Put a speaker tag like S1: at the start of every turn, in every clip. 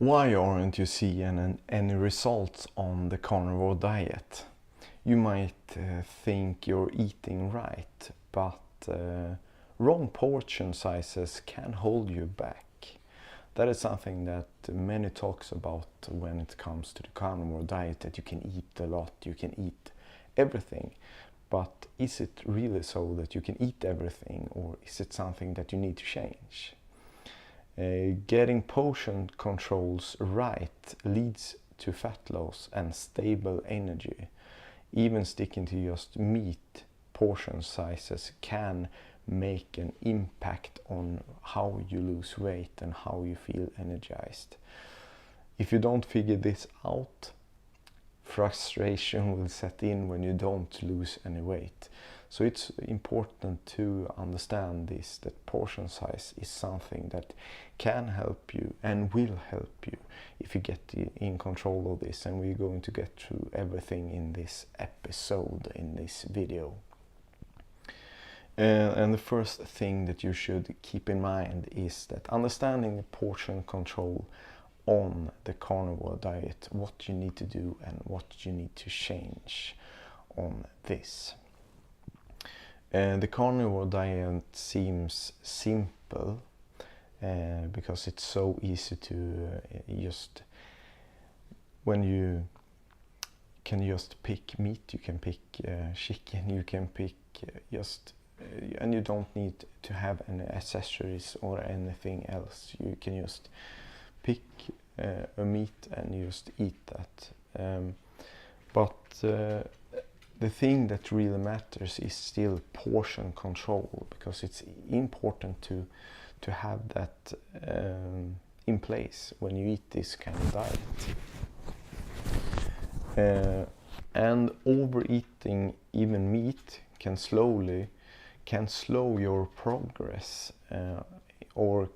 S1: Why aren't you seeing any results on the carnivore diet? You might think you're eating right, but wrong portion sizes can hold you back. That is something that many talks about when it comes to the carnivore diet, that you can eat a lot, you can eat everything. But is it really so that you can eat everything, or is it something that you need to change? Getting portion controls right leads to fat loss and stable energy. Even sticking to just meat portion sizes can make an impact on how you lose weight and how you feel energized. If you don't figure this out, frustration will set in when you don't lose any weight. So it's important to understand this, that portion size is something that can help you and will help you if you get in control of this. And we're going to get through everything in this episode, in this video. And the first thing that you should keep in mind is that understanding the portion control on the carnivore diet, what you need to do and what you need to change on this. The carnivore diet seems simple because it's so easy to just, when you can just pick meat, you can pick chicken, you can pick and you don't need to have any accessories or anything else. You can just pick a meat and just eat that. But the thing that really matters is still portion control, because it's important to have that in place when you eat this kind of diet. And overeating even meat can slow your progress or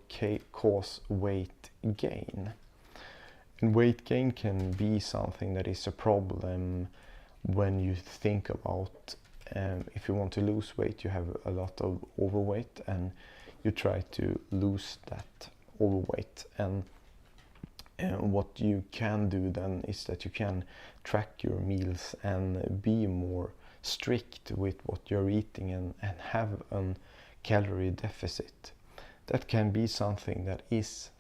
S1: cause weight gain. And weight gain can be something that is a problem when you think about if you want to lose weight, you have a lot of overweight and you try to lose that overweight. And what you can do then is that you can track your meals and be more strict with what you're eating and have a calorie deficit. That can be something that is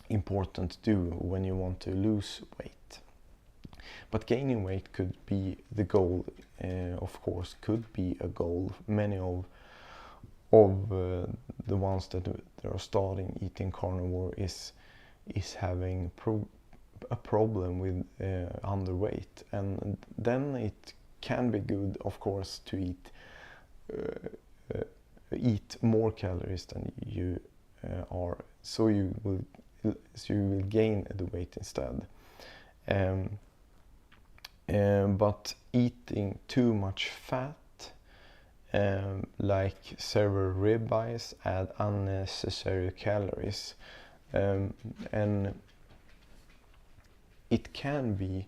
S1: important to do when you want to lose weight. But gaining weight could be the goal, of course, could be a goal. Many of the ones that are starting eating carnivore is having a problem with underweight, and then it can be good, of course, to eat more calories than you are, so you will gain the weight instead. But eating too much fat, like several ribeyes, add unnecessary calories, and it can be,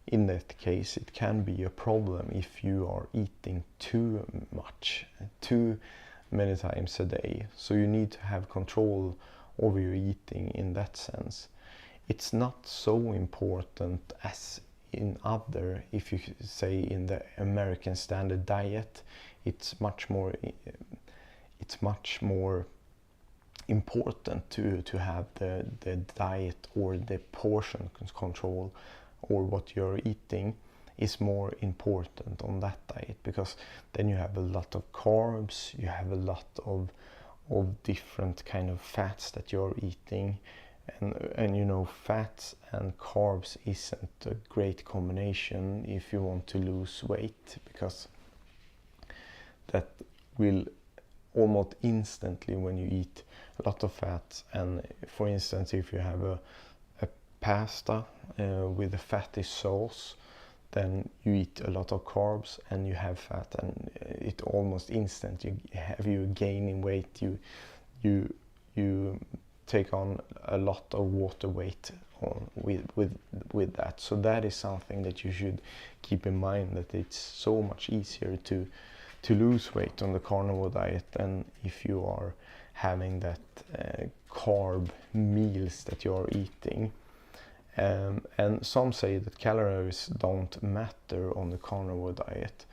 S1: in that case, it can be a problem if you are eating too much, too many times a day. So you need to have control over your eating in that sense. It's not so important as in other, if you say in the American standard diet, it's much more important to have the diet, or the portion control, or what you're eating is more important on that diet, because then you have a lot of carbs, you have a lot of different kind of fats that you're eating, and you know, fats and carbs isn't a great combination if you want to lose weight, because that will almost instantly, when you eat a lot of fats, and for instance if you have a pasta with a fatty sauce, then you eat a lot of carbs and you have fat, and it almost instant you gaining weight, you take on a lot of water weight with that. So that is something that you should keep in mind, that it's so much easier to lose weight on the carnivore diet than if you are having that carb meals that you are eating. And some say that calories don't matter on the carnivore diet,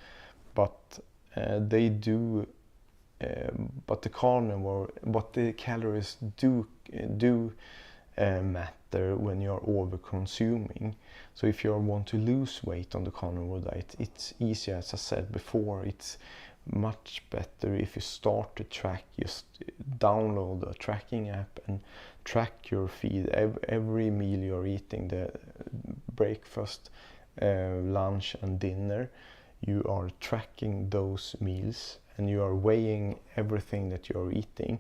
S1: but they do. But the calories do matter when you are over consuming. So if you want to lose weight on the carnivore diet, it's easier, as I said before. It's much better if you start to track. Just download a tracking app and track your feed, every meal you're eating, the breakfast, lunch and dinner. You are tracking those meals and you are weighing everything that you're eating.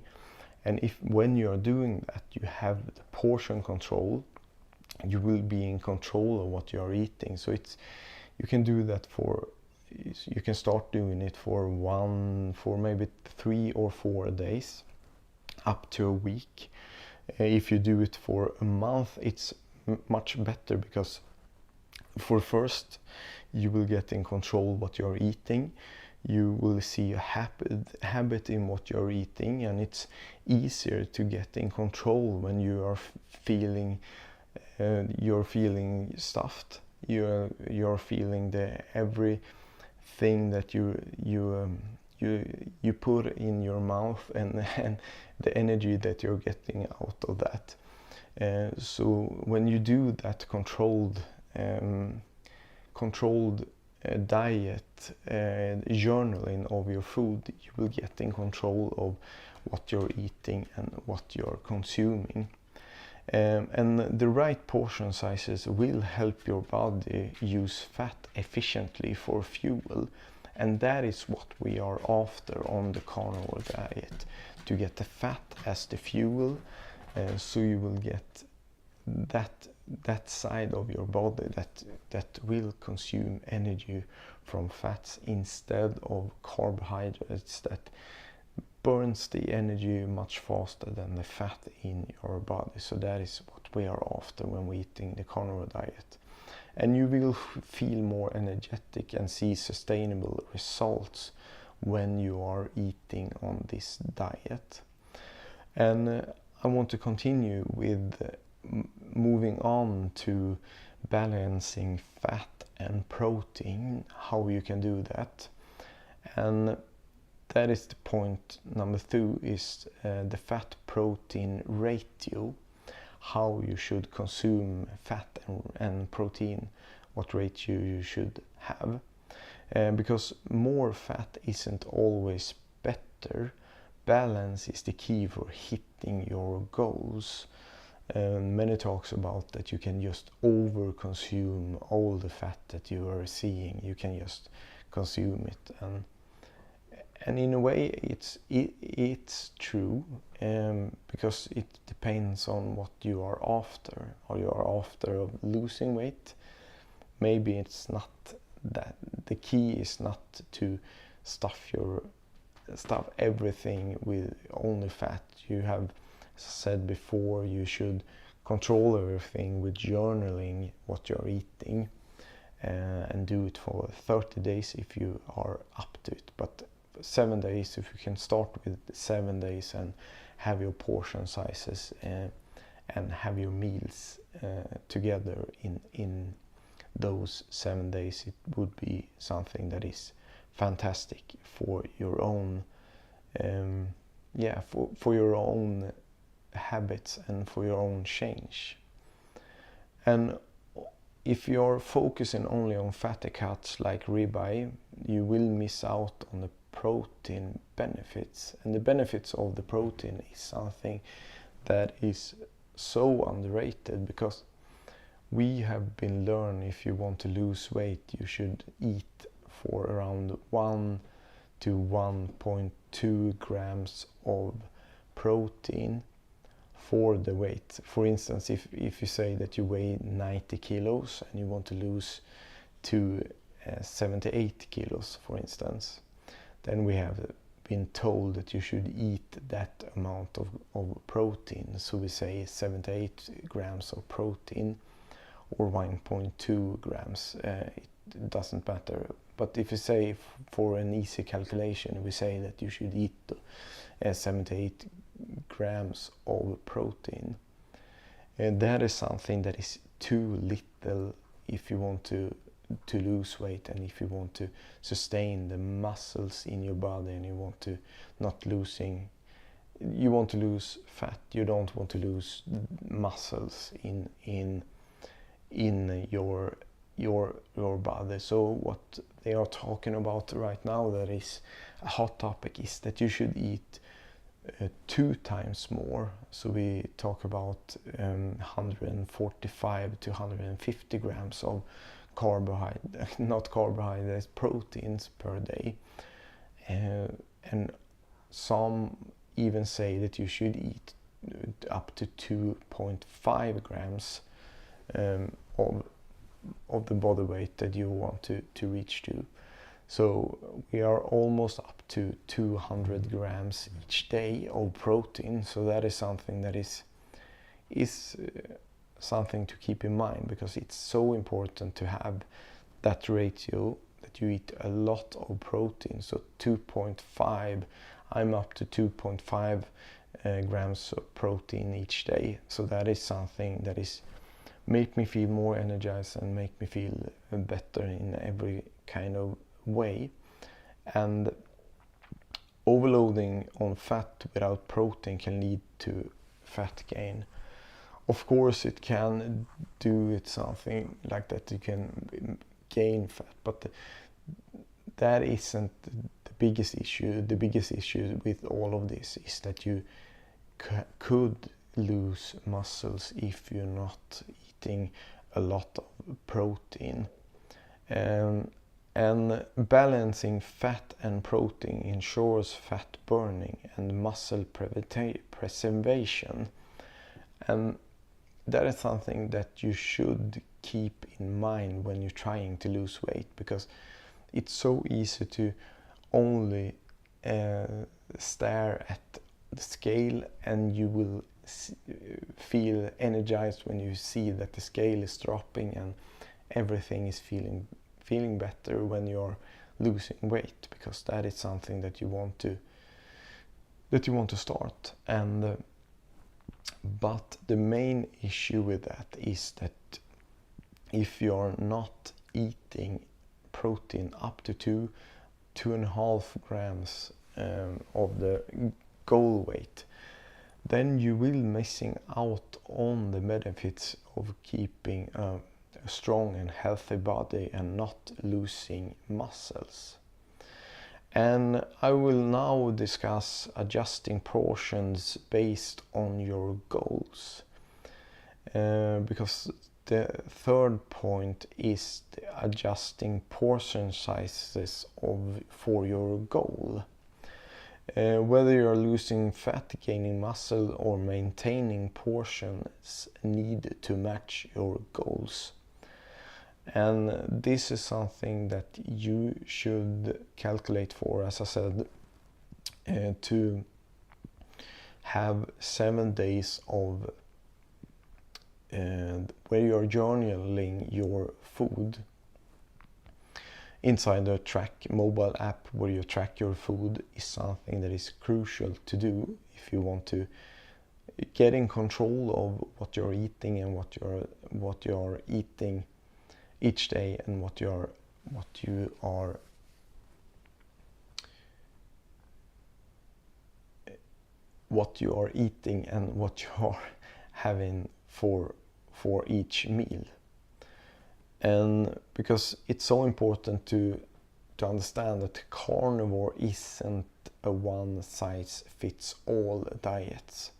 S1: And when you are doing that, you have the portion control. You will be in control of what you are eating. So you can do that you can start doing it for maybe 3 or 4 days, up to a week. If you do it for a month, it's much better, because for first you will get in control what you're eating. You will see a habit in what you're eating, and it's easier to get in control when you are feeling stuffed. You're feeling everything that you put in your mouth, and the energy that you're getting out of that. So when you do that controlled diet, journaling of your food, you will get in control of what you're eating and what you're consuming. And the right portion sizes will help your body use fat efficiently for fuel. And that is what we are after on the carnivore diet, to get the fat as the fuel, so you will get that side of your body that will consume energy from fats instead of carbohydrates, that burns the energy much faster than the fat in your body. So that is what we are after when we're eating the carnivore diet. And you will feel more energetic and see sustainable results when you are eating on this diet. And I want to continue with moving on to balancing fat and protein, how you can do that. And that is the point number 2, is the fat protein ratio, how you should consume fat and protein, what ratio you should have. Because more fat isn't always better. Balance is the key for hitting your goals. Many talks about that you can just over consume all the fat that you are seeing. You can just consume it, and in a way it's true, because it depends on what you are after. Or you are after losing weight, maybe it's not that. The key is not to stuff everything with only fat. You have, as I said before, you should control everything with journaling what you're eating, and do it for 30 days if you are up to it. But 7 days, if you can start with 7 days and have your portion sizes and have your meals together in those 7 days, it would be something that is fantastic for your own for your own habits and for your own change. And if you're focusing only on fatty cuts like ribeye, you will miss out on the protein benefits. And the benefits of the protein is something that is so underrated, because we have been learned, if you want to lose weight, you should eat for around 1 to 1.2 grams of protein for the weight. For instance, if you say that you weigh 90 kilos and you want to lose to 78 kilos, for instance, then we have been told that you should eat that amount of protein. So we say 78 grams of protein or 1.2 grams. It doesn't matter. But if you say for an easy calculation, we say that you should eat 78 grams of protein. And that is something that is too little if you want to lose weight, and if you want to sustain the muscles in your body, and you want to you want to lose fat, you don't want to lose muscles in your body. So what they are talking about right now, that is a hot topic, is that you should eat 2 times more. So we talk about 145 to 150 grams of proteins per day. And some even say that you should eat up to 2.5 grams of the body weight that you want to reach to. So we are almost up to 200 grams each day of protein. So that is something that is something to keep in mind, because it's so important to have that ratio, that you eat a lot of protein. So 2.5, I'm up to 2.5 grams of protein each day. So that is something that is make me feel more energized and make me feel better in every kind of way. And overloading on fat without protein can lead to fat gain. Of course it can do it something like that, you can gain fat, but that isn't the biggest issue. The biggest issue with all of this is that you could lose muscles if you're not eating a lot of protein. And balancing fat and protein ensures fat burning and muscle preservation. And that is something that you should keep in mind when you're trying to lose weight, because it's so easy to only stare at the scale, and you will feel energized when you see that the scale is dropping and everything is feeling better when you're losing weight, because that is something that you want to start. And but the main issue with that is that if you're not eating protein up to 2.5 grams of the goal weight, then you will missing out on the benefits of keeping a strong and healthy body and not losing muscles. And I will now discuss adjusting portions based on your goals, because the third point is adjusting portion sizes for your goal. Whether you're losing fat, gaining muscle, or maintaining, portions need to match your goals. And this is something that you should calculate for, as I said, to have 7 days of where you're journaling your food inside the track mobile app, where you track your food, is something that is crucial to do if you want to get in control of what you're eating and what you're eating each day, and what you are eating and what you are having for each meal. And because it's so important to understand that carnivore isn't a one size fits all diets,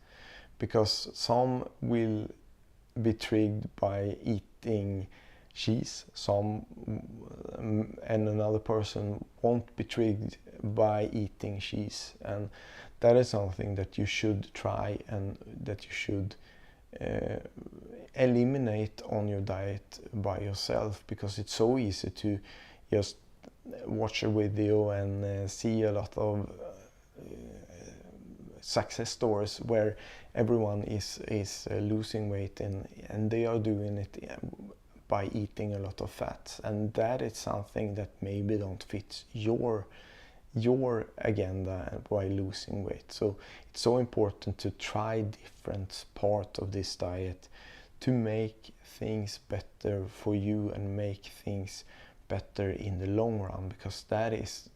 S1: because some will be triggered by eating cheese, and another person won't be triggered by eating cheese. And that is something that you should try, and that you should eliminate on your diet by yourself, because it's so easy to just watch a video and see a lot of success stories where everyone is losing weight, and they are doing it by eating a lot of fats, and that is something that maybe don't fit your your agenda while losing weight. So it's so important to try different parts of this diet to make things better for you and make things better in the long run, because that is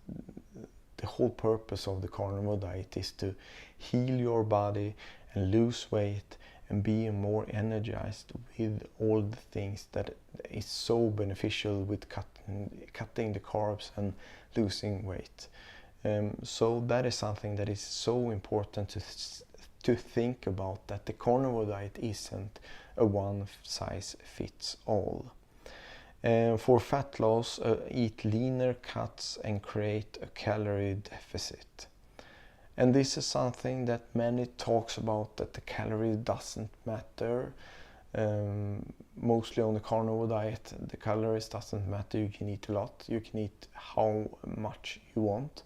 S1: the whole purpose of the carnivore diet, is to heal your body and lose weight and be more energized with all the things that is so beneficial with cutting the carbs and losing weight. So that is something that is so important to think about, that the carnivore diet isn't a one size fits all. For fat loss, eat leaner cuts and create a calorie deficit. And this is something that many talks about, that the calorie doesn't matter. Mostly on the carnivore diet, the calories doesn't matter. You can eat a lot, you can eat how much you want.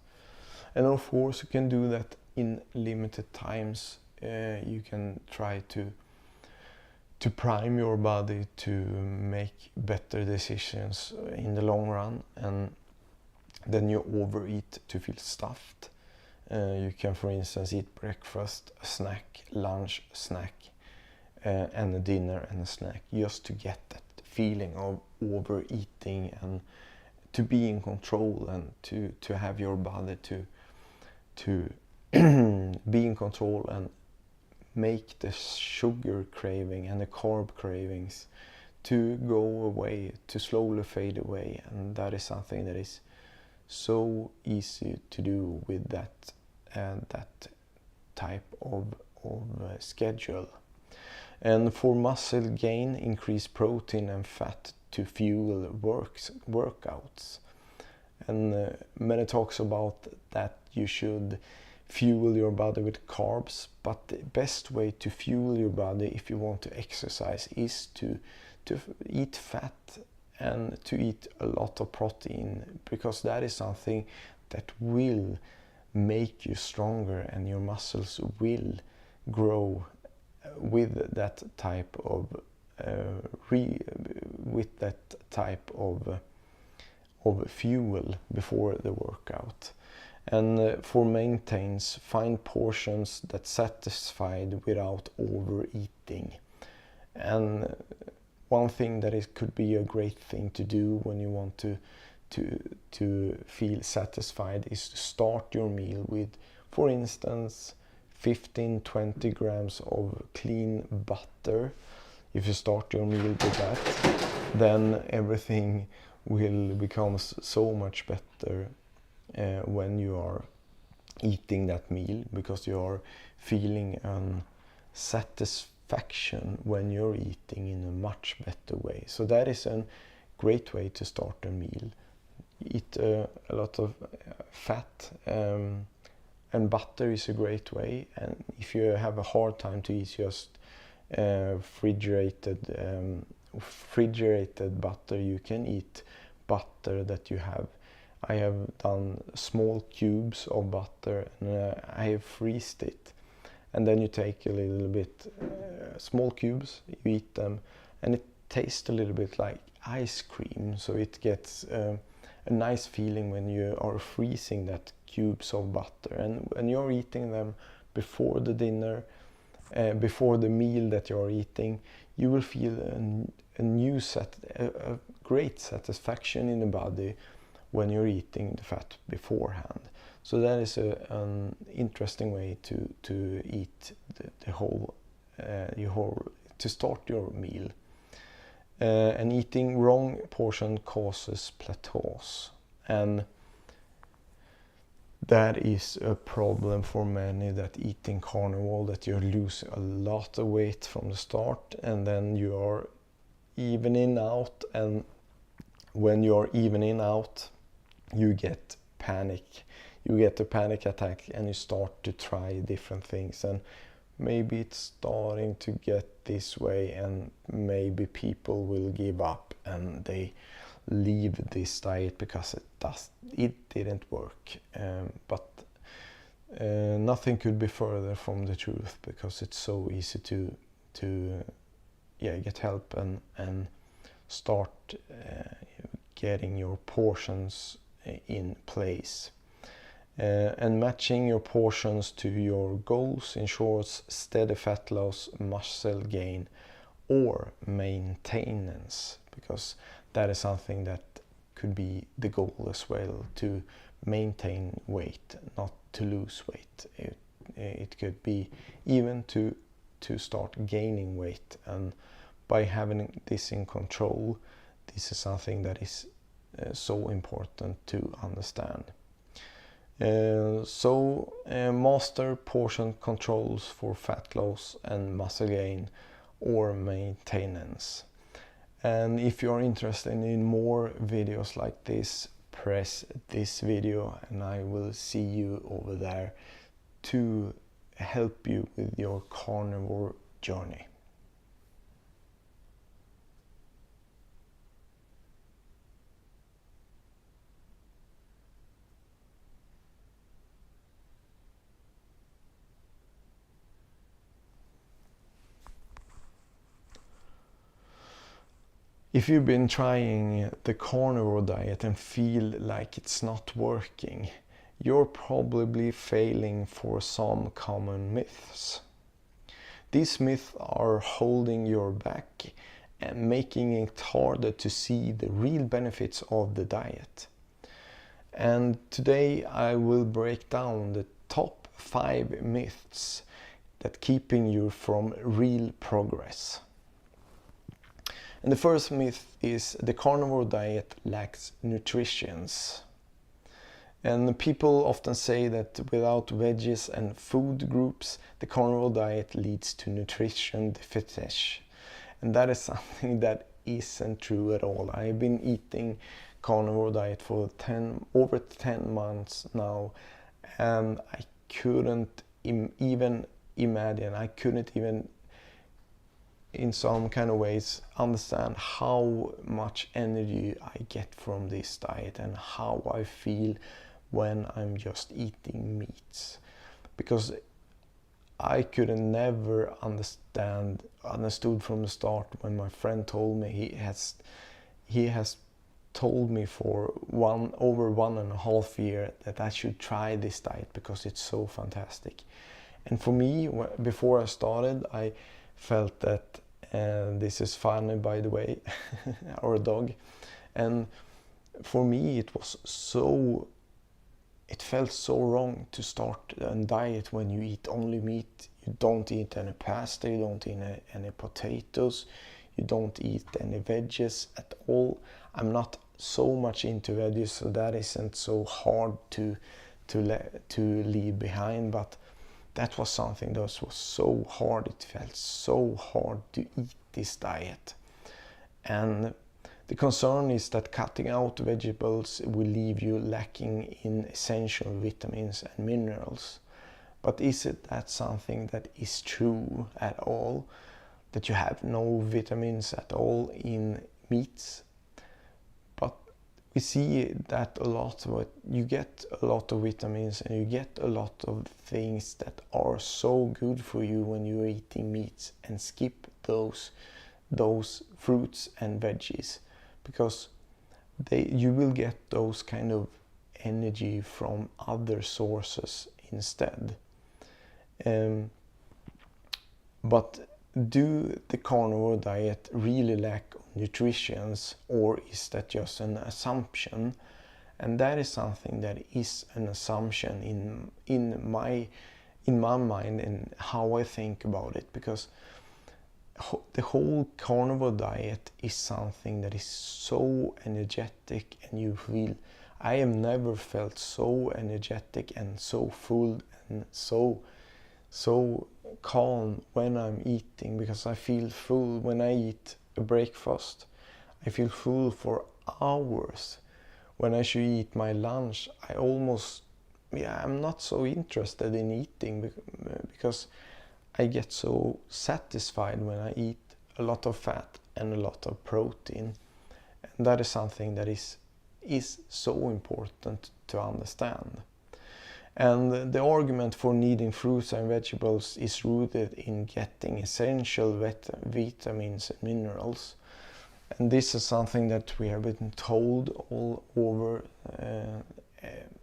S1: And of course you can do that in limited times. You can try to prime your body to make better decisions in the long run, and then you overeat to feel stuffed. You can, for instance, eat breakfast, a snack, lunch, snack, and a dinner and a snack, just to get that feeling of overeating and to be in control, and to have your body to be in control and make the sugar craving and the carb cravings to go away, to slowly fade away. And that is something that is so easy to do with that type of schedule. And for muscle gain, increase protein and fat to fuel workouts. And many talks about that you should fuel your body with carbs, but the best way to fuel your body if you want to exercise is to eat fat and to eat a lot of protein, because that is something that will make you stronger and your muscles will grow with that type of fuel before the workout. And for maintains, find portions that satisfied without overeating. And one thing that could be a great thing to do when you want to feel satisfied is to start your meal with, for instance, 15-20 grams of clean butter. If you start your meal with that, then everything will become so much better when you are eating that meal, because you are feeling satisfaction when you're eating in a much better way. So that is a great way to start a meal. Eat a lot of fat, and butter is a great way. And if you have a hard time to eat just refrigerated butter, you can eat butter that you have. I have done small cubes of butter, and I have freezed it. And then you take a little bit small cubes, you eat them, and it tastes a little bit like ice cream. So it gets a nice feeling when you are freezing that cubes of butter. And when you're eating them before the dinner, before the meal that you're eating, you will feel a great satisfaction in the body when you're eating the fat beforehand. So that is an interesting way to eat to start your meal. And eating wrong portion causes plateaus, and that is a problem for many that eating carnivore, that you lose a lot of weight from the start, and then you are evening out, and when you're evening out, you get panic. You get a panic attack and you start to try different things, and maybe it's starting to get this way, and maybe people will give up and they leave this diet because it didn't work. But nothing could be further from the truth, because it's so easy to get help and start getting your portions in place. And matching your portions to your goals ensures steady fat loss, muscle gain, or maintenance, because that is something that could be the goal as well, to maintain weight, not to lose weight. It could be even to start gaining weight, and by having this in control, this is something that is so important to understand. Master portion controls for fat loss and muscle gain or maintenance. And if you're interested in more videos like this, press this video and I will see you over there to help you with your carnivore journey. If you've been trying the carnivore diet and feel like it's not working, you're probably failing for some common myths. These myths are holding you back and making it harder to see the real benefits of the diet. And today I will break down the top 5 myths that keeping you from real progress. And the first myth is the carnivore diet lacks nutrition. And people often say that without veggies and food groups, the carnivore diet leads to nutrition deficit. And that is something that isn't true at all. I've been eating carnivore diet for over 10 months now, and I couldn't even imagine, I couldn't even in some kind of ways understand how much energy I get from this diet and how I feel when I'm just eating meats, because I could never understood from the start when my friend told me he has told me for over 1.5 years that I should try this diet because it's so fantastic. And for me, before I started, I felt that this is funny, by the way, our dog. And for me, it felt so wrong to start a diet when you eat only meat. You don't eat any pasta, you don't eat any potatoes, you don't eat any veggies at all. I'm not so much into veggies, so that isn't so hard to leave behind, but that was something that was so hard. It felt so hard to eat this diet. And the concern is that cutting out vegetables will leave you lacking in essential vitamins and minerals. But is that something that is true at all? That you have no vitamins at all in meats? But we see that a lot. You get a lot of vitamins and you get a lot of things that are so good for you when you're eating meats, and skip those fruits and veggies, because you will get those kind of energy from other sources instead. But do the carnivore diet really lack nutrition, or is that just an assumption? And that is something that is an assumption in my mind and how I think about it, because the whole carnivore diet is something that is so energetic, and you feel, I have never felt so energetic and so full and so calm when I'm eating, because I feel full when I eat a breakfast. I feel full for hours. When I should eat my lunch, I'm not so interested in eating, because I get so satisfied when I eat a lot of fat and a lot of protein. And that is something that is so important to understand. And the argument for needing fruits and vegetables is rooted in getting essential vitamins and minerals. And this is something that we have been told all over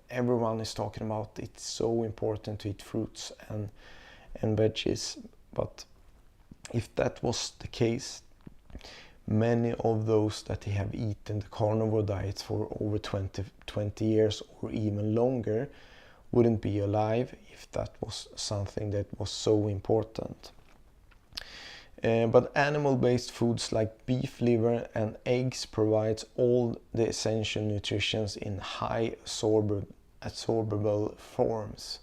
S1: everyone is talking about it's so important to eat fruits and veggies. But if that was the case, many of those that have eaten the carnivore diets for over 20 years or even longer wouldn't be alive if that was something that was so important. But animal-based foods like beef liver and eggs provides all the essential nutrition in high absorbable forms.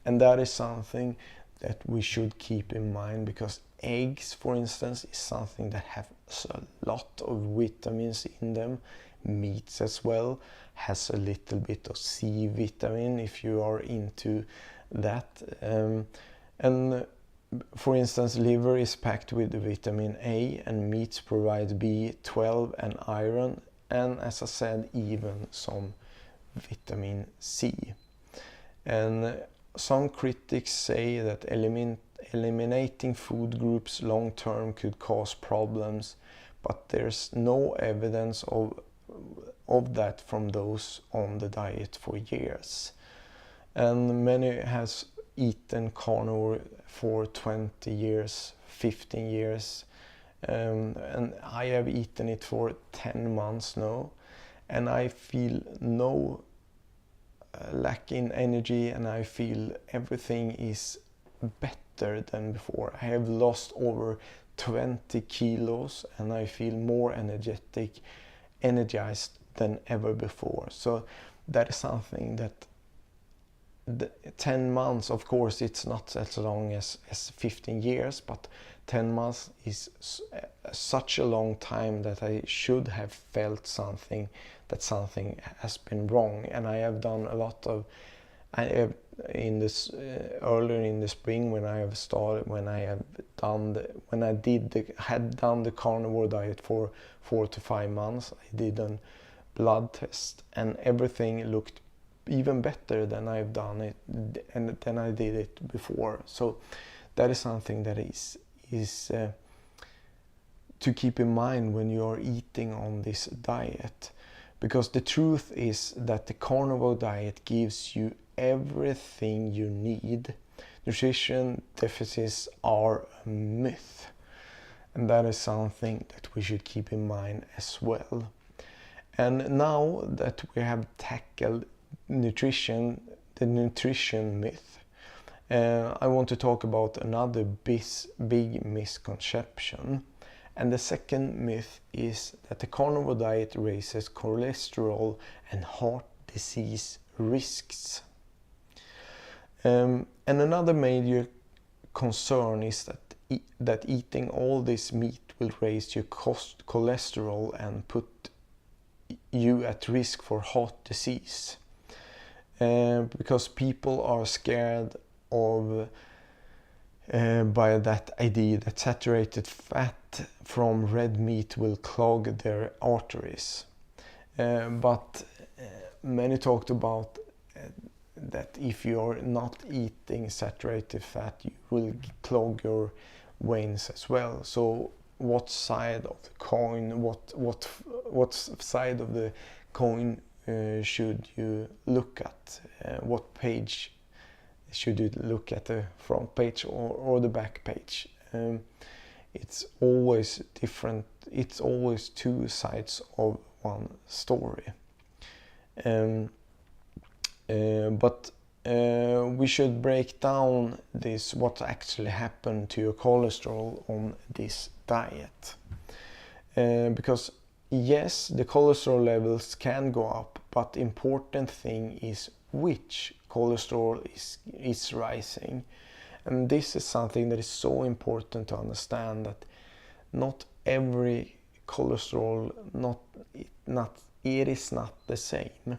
S1: And that is something that we should keep in mind, because eggs, for instance, is something that has a lot of vitamins in them. Meats as well has a little bit of C vitamin if you are into that. And for instance, liver is packed with vitamin A, and meats provide B12 and iron, and as I said, even some vitamin C. And some critics say that eliminating food groups long term could cause problems, but there's no evidence of that from those on the diet for years. And many has eaten carnivore for 20 years, 15 years, and I have eaten it for 10 months now, and I feel no lack in energy, and I feel everything is better than before. I have lost over 20 kilos and I feel more energized than ever before. So that is something that 10 months, of course, it's not as long as 15 years, but 10 months is such a long time that I should have felt something has been wrong. And I have done a lot of, earlier in the spring when I had done the carnivore diet for 4 to 5 months, I did a blood test and everything looked even better than I've done it and than I did it before. So that is something that is to keep in mind when you are eating on this diet, because the truth is that the carnivore diet gives you everything you need. Nutrition deficits are a myth, and that is something that we should keep in mind as well. And now that we have tackled the nutrition myth, I want to talk about another big misconception. And the second myth is that the carnivore diet raises cholesterol and heart disease risks. And another major concern is that eating all this meat will raise your cholesterol and put you at risk for heart disease. Because people are scared of by that idea that saturated fat from red meat will clog their arteries. But many talked about that if you're not eating saturated fat, you will clog your veins as well. So what side of the coin, what side of the coin should you look at? What page should you look at, the front page or the back page? It's always different. It's always two sides of one story. But we should break down this, what actually happened to your cholesterol on this diet. Because yes, the cholesterol levels can go up, but the important thing is which cholesterol is rising. And this is something that is so important to understand, that not every cholesterol, it is not the same.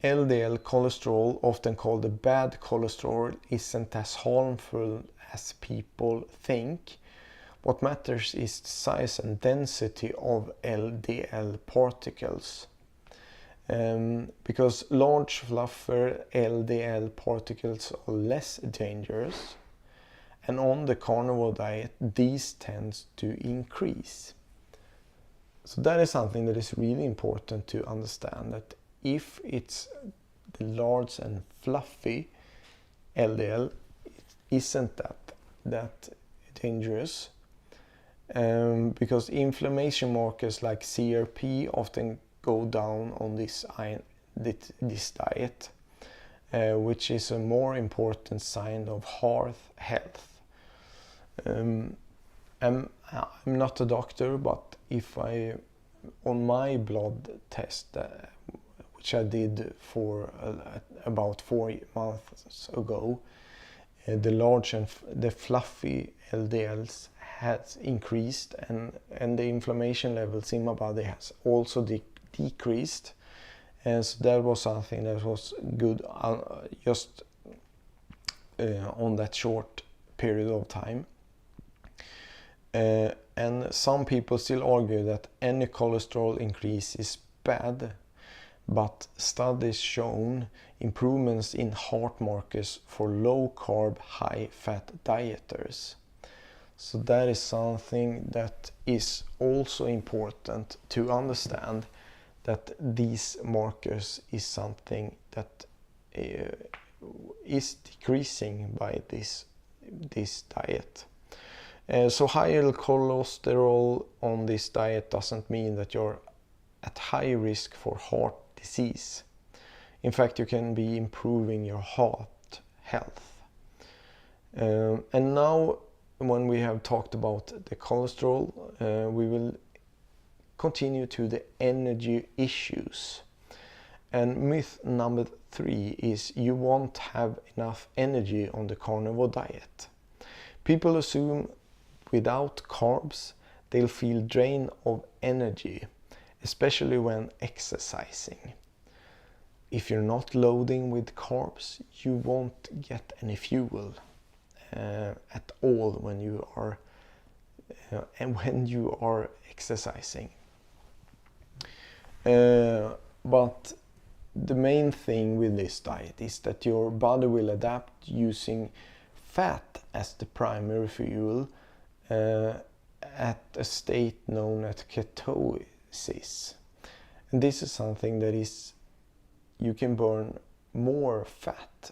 S1: LDL cholesterol, often called the bad cholesterol, isn't as harmful as people think. What matters is the size and density of LDL particles. Because large fluffer LDL particles are less dangerous, and on the carnivore diet these tend to increase. So that is something that is really important to understand, that if it's the large and fluffy LDL isn't that dangerous, because inflammation markers like CRP often go down on this diet, which is a more important sign of heart health. I'm not a doctor, but on my blood test, which I did for about 4 months ago, the large and the fluffy LDLs has increased, and the inflammation levels in my body has also decreased. And so that was something that was good just on that short period of time. And some people still argue that any cholesterol increase is bad, but studies shown improvements in heart markers for low carb, high fat dieters. So that is something that is also important to understand, that these markers is something that is decreasing by this diet. So higher cholesterol on this diet doesn't mean that you're at high risk for heart disease. In fact, you can be improving your heart health. And now, when we have talked about the cholesterol, we will continue to the energy issues. And myth number 3 is you won't have enough energy on the carnivore diet. People assume without carbs they'll feel drained of energy, especially when exercising. If you're not loading with carbs, you won't get any fuel at all when you are exercising. But the main thing with this diet is that your body will adapt using fat as the primary fuel at a state known as ketosis. And this is something that is, you can burn more fat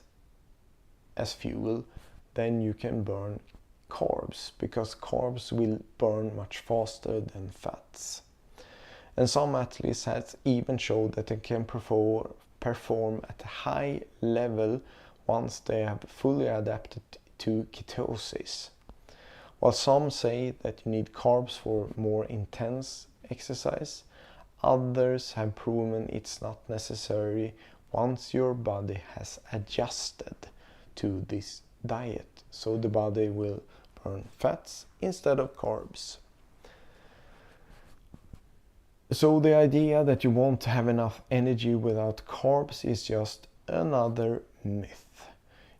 S1: as fuel than you can burn carbs, because carbs will burn much faster than fats. And some athletes have even showed that they can perform at a high level once they have fully adapted to ketosis. While some say that you need carbs for more intense exercise, others have proven it's not necessary once your body has adjusted to this diet. So the body will burn fats instead of carbs. So the idea that you won't have enough energy without carbs is just another myth.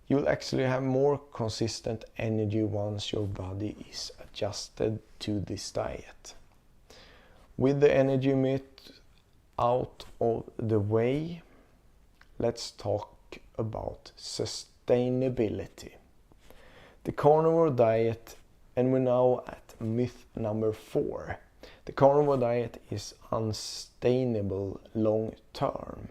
S1: You'll actually have more consistent energy once your body is adjusted to this diet. With the energy myth out of the way, let's talk about sustainability. The carnivore diet, and we're now at myth number 4. The carnivore diet is unsustainable long term.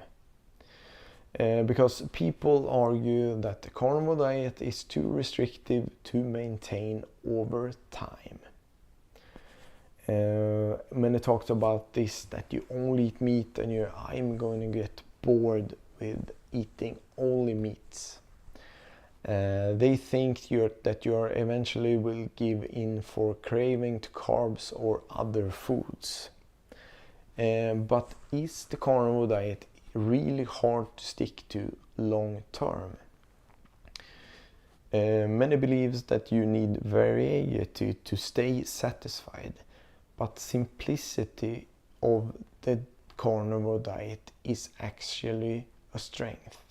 S1: Because people argue that the carnivore diet is too restrictive to maintain over time. Many talked about this, that you only eat meat and I'm going to get bored with eating only meats. They think that you eventually will give in for craving to carbs or other foods. But is the carnivore diet really hard to stick to long term? Many believes that you need variety to stay satisfied, but simplicity of the carnivore diet is actually a strength,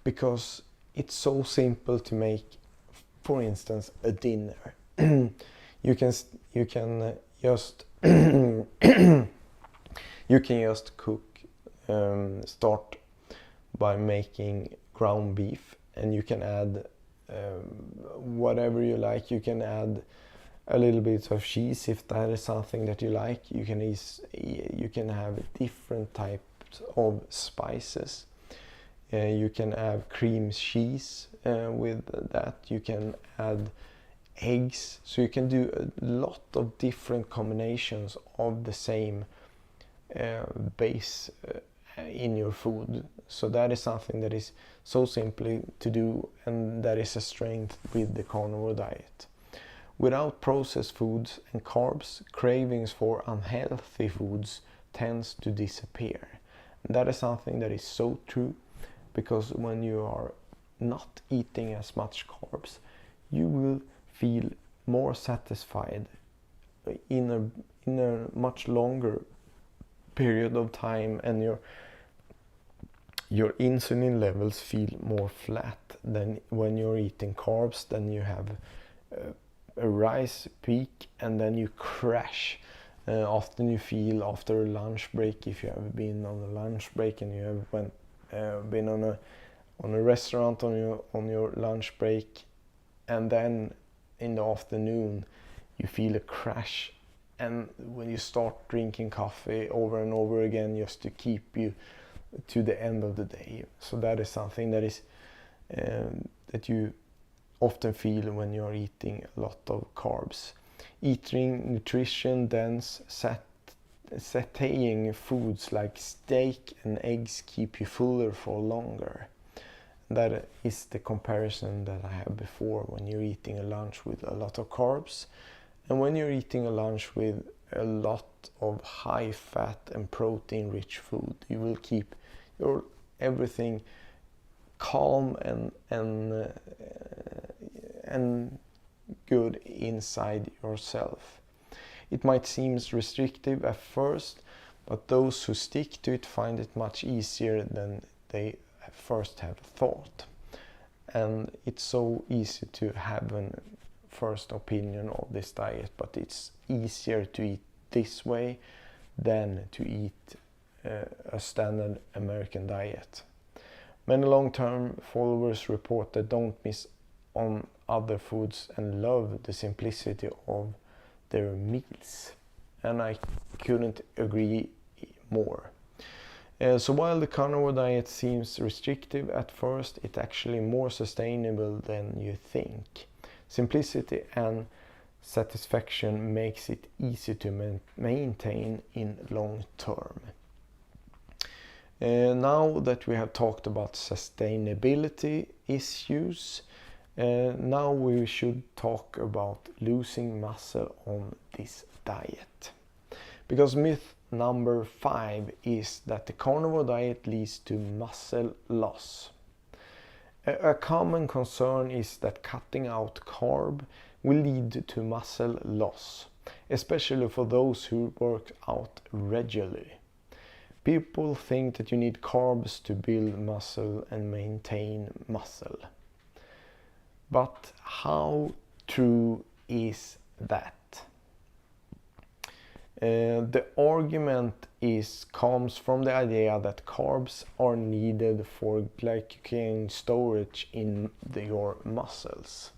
S1: because it's so simple to make. For instance, a dinner. you can just cook. Start by making ground beef, and you can add whatever you like. You can add a little bit of cheese if that is something that you like. You can have different types of spices. You can have cream cheese with that. You can add eggs. So you can do a lot of different combinations of the same base in your food. So that is something that is so simply to do, and that is a strength with the carnivore diet. Without processed foods and carbs, cravings for unhealthy foods tends to disappear. And that is something that is so true, because when you are not eating as much carbs, you will feel more satisfied in a much longer period of time, and your insulin levels feel more flat than when you're eating carbs. Then you have a rise peak and then you crash. Often you feel after a lunch break, if you have been on a lunch break and you have been on a restaurant on your lunch break, and then in the afternoon you feel a crash, and when you start drinking coffee over and over again just to keep you to the end of the day. So that is something that is that you often feel when you're eating a lot of carbs. Eating nutrition dense sautéing foods like steak and eggs keep you fuller for longer. That is the comparison that I had before. When you're eating a lunch with a lot of carbs, and when you're eating a lunch with a lot of high fat and protein rich food, you will keep your everything calm and good inside yourself. It might seem restrictive at first, but those who stick to it find it much easier than they first have thought. And it's so easy to have a first opinion of this diet, but it's easier to eat this way than to eat a standard American diet. Many long-term followers report they don't miss on other foods and love the simplicity of their meals. And I couldn't agree more. So while the carnivore diet seems restrictive at first, it's actually more sustainable than you think. Simplicity and satisfaction makes it easy to maintain in long term. Now that we have talked about sustainability issues, now we should talk about losing muscle on this diet. Because myth number 5 is that the carnivore diet leads to muscle loss. A common concern is that cutting out carb will lead to muscle loss, especially for those who work out regularly. People think that you need carbs to build muscle and maintain muscle. But how true is that? The argument comes from the idea that carbs are needed for glycogen storage in your muscles.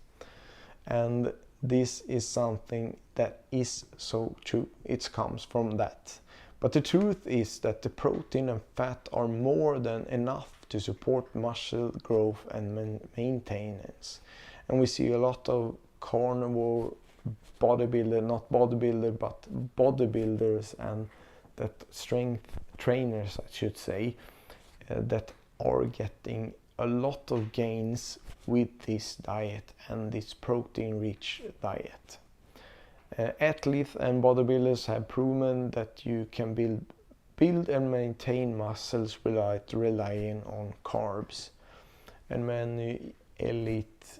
S1: And this is something that is so true. It comes from that. But the truth is that the protein and fat are more than enough to support muscle growth and maintenance. And we see a lot of carnivore bodybuilders and that strength trainers, I should say, that are getting a lot of gains with this diet and this protein-rich diet. Athletes and bodybuilders have proven that you can build and maintain muscles without relying on carbs. And many elite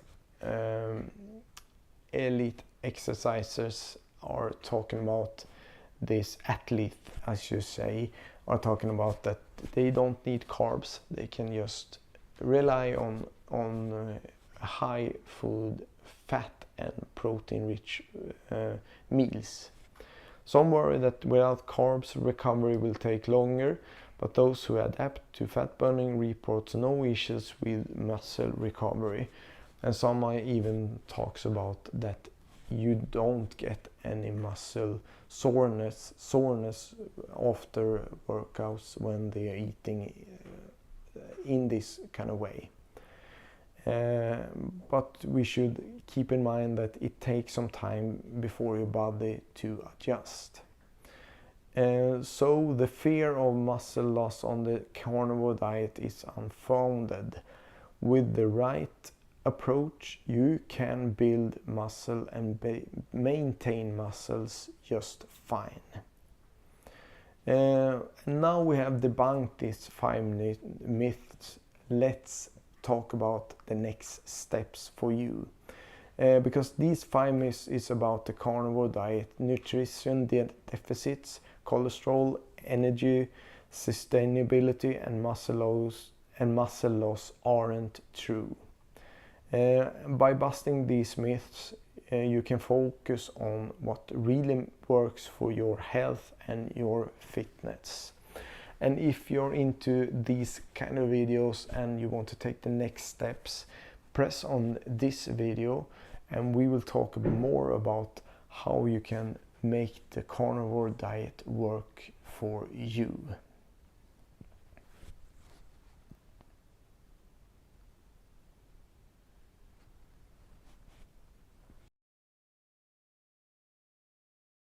S1: exercisers are talking about this, athlete I should say, are talking about that they don't need carbs. They can just rely on high food, fat and protein rich meals. Some worry that without carbs recovery will take longer, but those who adapt to fat burning report no issues with muscle recovery. And some even talks about that you don't get any muscle soreness after workouts when they are in this kind of way. But we should keep in mind that it takes some time before your body to adjust. So the fear of muscle loss on the carnivore diet is unfounded. With the right approach, you can build muscle and maintain muscles just fine. Now we have debunked these 5 myths. Let's talk about the next steps for you. Because these 5 myths is about the carnivore diet: nutrition deficits, cholesterol, energy, sustainability, and muscle loss aren't true. By busting these myths, you can focus on what really works for your health and your fitness. And if you're into these kind of videos and you want to take the next steps, press on this video and we will talk more about how you can make the carnivore diet work for you.